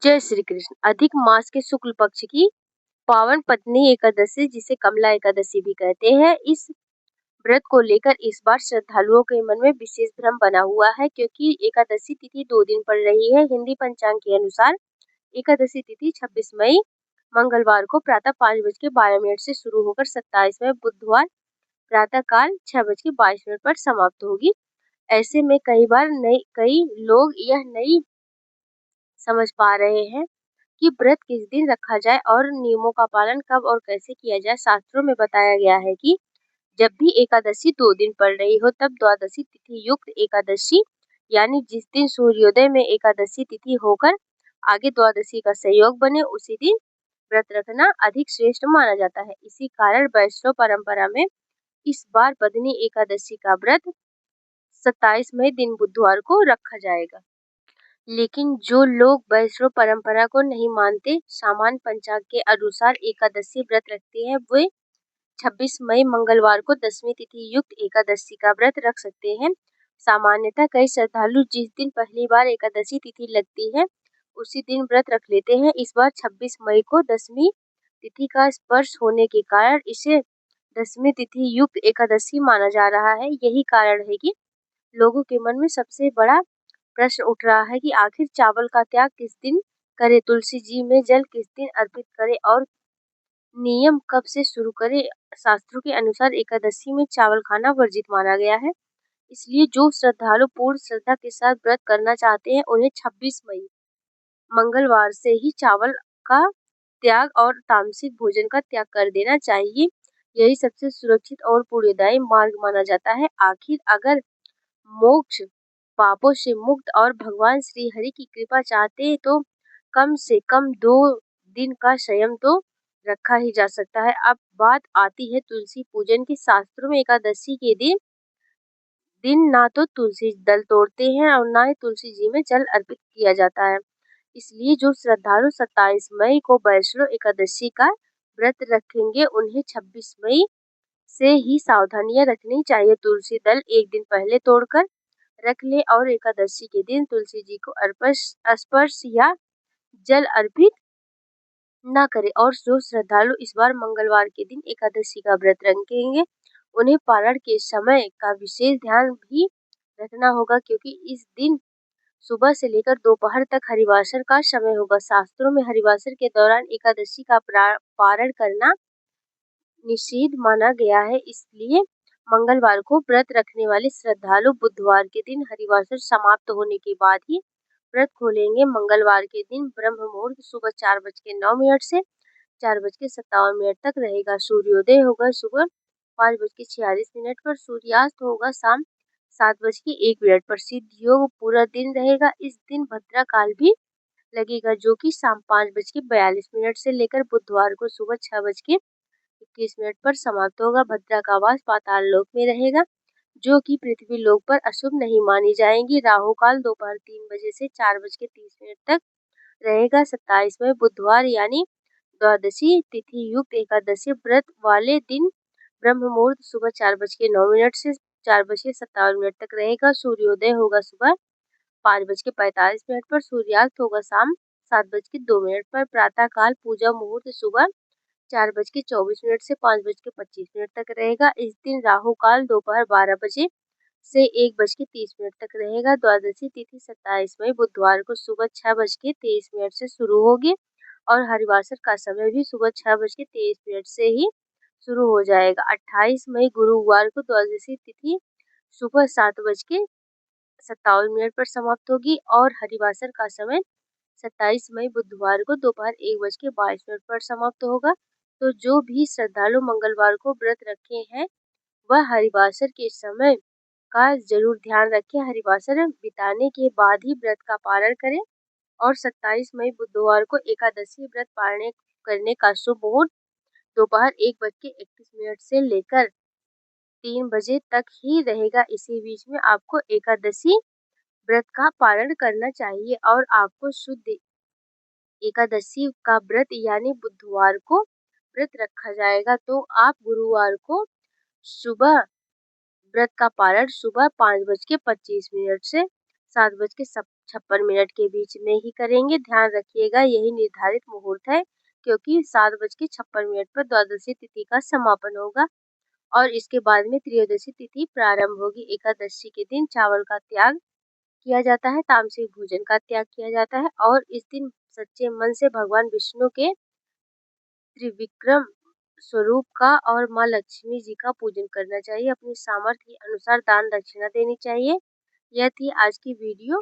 जय श्री कृष्ण। अधिक मास के शुक्ल पक्ष की पावन पत्नी एकादशी, जिसे कमला एकादशी भी कहते हैं, इस व्रत को लेकर इस बार श्रद्धालुओं के मन में विशेष भ्रम बना हुआ है, क्योंकि एकादशी तिथि 2 दिन पड़ रही है। हिंदी पंचांग के अनुसार एकादशी तिथि 26 मई मंगलवार को प्रातः 5:12 से शुरू होकर 27 मई बुधवार प्रातः काल 6:22 पर समाप्त होगी। ऐसे में कई लोग यह नहीं समझ पा रहे हैं कि व्रत किस दिन रखा जाए और नियमों का पालन कब और कैसे किया जाए। शास्त्रों में बताया गया है कि जब भी एकादशी 2 दिन पड़ रही हो, तब द्वादशी तिथि युक्त एकादशी, यानी जिस दिन सूर्योदय में एकादशी तिथि होकर आगे द्वादशी का संयोग बने, उसी दिन व्रत रखना अधिक श्रेष्ठ माना जाता है। इसी कारण वैष्णव परंपरा में इस बार बदनी एकादशी का व्रत 27 मई दिन बुधवार को रखा जाएगा। लेकिन जो लोग वैष्णव परंपरा को नहीं मानते, सामान्य पंचांग के अनुसार एकादशी व्रत रखते हैं, वे 26 मई मंगलवार को 10वीं तिथि युक्त एकादशी का व्रत रख सकते हैं। सामान्यतः कई श्रद्धालु जिस दिन पहली बार एकादशी तिथि लगती है, उसी दिन व्रत रख लेते हैं। इस बार 26 मई को 10वीं तिथि का स्पर्श होने के कारण इसे 10वीं तिथि युक्त एकादशी माना जा रहा है। यही कारण है कि लोगों के मन में सबसे बड़ा प्रश्न उठ रहा है कि आखिर चावल का त्याग किस दिन करें, तुलसी जी में जल किस दिन अर्पित करें और नियम कब से शुरू करें। शास्त्रों के अनुसार एकादशी में चावल खाना वर्जित माना गया है। इसलिए जो श्रद्धालु पूर्ण श्रद्धा के साथ व्रत करना चाहते हैं, उन्हें 26 मई मंगलवार से ही चावल का त्याग और तामसिक भोजन का त्याग कर देना चाहिए। यही सबसे सुरक्षित और पुण्यदायी मार्ग माना जाता है। आखिर अगर मोक्ष, पापों से मुक्त और भगवान श्री हरि की कृपा चाहते हैं, तो कम से कम 2 दिन का संयम तो रखा ही जा सकता है। अब बात आती है तुलसी पूजन की। शास्त्रों में एकादशी के दिन ना तो तुलसी दल तोड़ते हैं और ना ही तुलसी जी में जल अर्पित किया जाता है। इसलिए जो श्रद्धालु 27 मई को वैष्णव एकादशी का व्रत रखेंगे, उन्हें 26 मई से ही सावधानियां रखनी चाहिए। तुलसी दल एक दिन पहले तोड़कर रख ले और एकादशी के दिन तुलसी जी को स्पर्श या जल अर्पित न करें। और जो श्रद्धालु इस बार मंगलवार के दिन एकादशी का व्रत रखेंगे, उन्हें पारण के समय का विशेष ध्यान भी रखना होगा, क्योंकि इस दिन सुबह से लेकर दोपहर तक हरिवासर का समय होगा। शास्त्रों में हरिवासर के दौरान एकादशी का पारण करना निषिद्ध माना गया है। इसलिए मंगलवार को व्रत रखने वाले श्रद्धालु बुधवार के दिन हरिवासर समाप्त होने के बाद ही व्रत खोलेंगे। मंगलवार के दिन ब्रह्म मुहूर्त सुबह 4:09 से 4:57 तक रहेगा। सूर्योदय होगा सुबह 5:46 पर, सूर्यास्त होगा शाम 7:01 पर। सिद्ध योग पूरा दिन रहेगा। इस दिन भद्रा काल भी लगेगा, जो कि शाम 5:42 से लेकर बुधवार को सुबह 6:21 पर समाप्त होगा। भद्रा का वास पाताल लोक में रहेगा, जो कि पृथ्वी लोक पर अशुभ नहीं मानी जाएंगी। राहु काल दोपहर 3 बजे से 4:30 तक रहेगा। 27 में बुधवार यानी द्वादशी तिथि युक्त एकादशी व्रत वाले दिन ब्रह्म मुहूर्त सुबह 4:09 से 4:57 तक रहेगा। सूर्योदय होगा सुबह 5:45 पर, सूर्यास्त होगा शाम 7:02 पर। प्रातः काल पूजा मुहूर्त सुबह 4:24 से 5:25 तक रहेगा। इस दिन राहु काल दोपहर 12 बजे से 1:30 तक रहेगा। द्वादशी तिथि 27 मई बुधवार को सुबह 6:23 से शुरू होगी और हरिवासर का समय भी सुबह 6:23 से ही शुरू हो जाएगा। 28 मई गुरुवार को द्वादशी तिथि सुबह 7:57 पर समाप्त होगी और हरिवासर का समय 27 मई बुधवार को दोपहर 1:22 पर समाप्त होगा। तो जो भी श्रद्धालु मंगलवार को व्रत रखे हैं, वह हरिवासर के समय का जरूर ध्यान रखें। हरिवासर बिताने के बाद ही व्रत का पारण करें और 27 मई बुधवार को एकादशी व्रत पारण करने का शुभ मुहूर्त दोपहर 1:31 से लेकर 3 बजे तक ही रहेगा। इसी बीच में आपको एकादशी व्रत का पारण करना चाहिए और आपको शुद्ध एकादशी का व्रत यानी बुधवार को व्रत रखा जाएगा। तो आप गुरुवार को सुबह व्रत का पारण सुबह 5:25 से 7:57 56 मिनट के बीच में ही करेंगे। ध्यान रखिएगा यही निर्धारित मुहूर्त है, क्योंकि 7:56 पर द्वादशी तिथि का समापन होगा और इसके बाद में त्रयोदशी तिथि प्रारंभ होगी। एकादशी के दिन चावल का त्याग किया जाता है, तामसिक भोजन का त्याग किया जाता है और इस दिन सच्चे मन से भगवान विष्णु के त्रिविक्रम स्वरूप का और माँ लक्ष्मी जी का पूजन करना चाहिए। अपनी सामर्थ्य के अनुसार दान दक्षिणा देनी चाहिए। यह थी आज की वीडियो।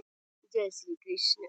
जय श्री कृष्ण।